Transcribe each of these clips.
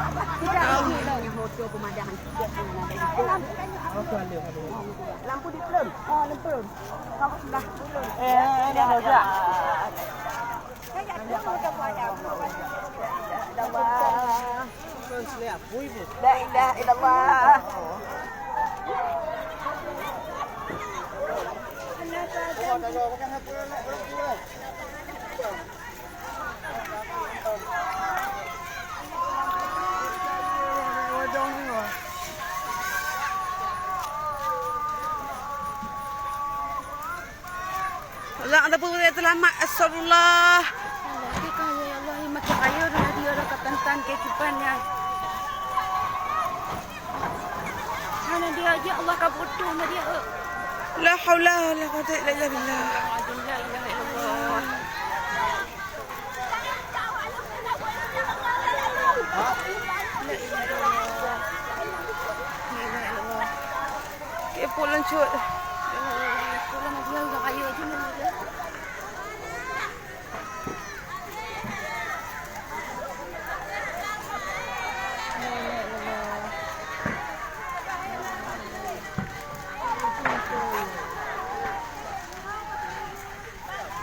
Tidak ini lah yang hotel pemandangan tidak dengan ada itu. Lampu di belum? Oh, lampu. Kau sudah belum? Ini ada. Saya ada sudah banyak. La ilaha illallah. Allah ada pun selamat astagfirullah. Ya Allah, makin ayo dah dia dah ketentan kehidupannya. Mana dia ya Allah kabutuh dia. La haula wala quwwata illa billah. La ilaha illallah. Ke pulang cut. Pulang dia dah ayo je dia.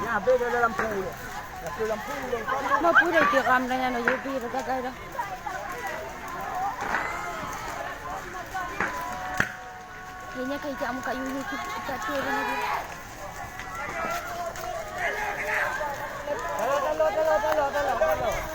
Nhà bên đây là làm phù, làm phù luôn. Mà phù đây tiệc làm đây nó dễ bị rồi cái đây đó. Kayaknya kayak jamu kayu itu kita tiada lagi. Talo.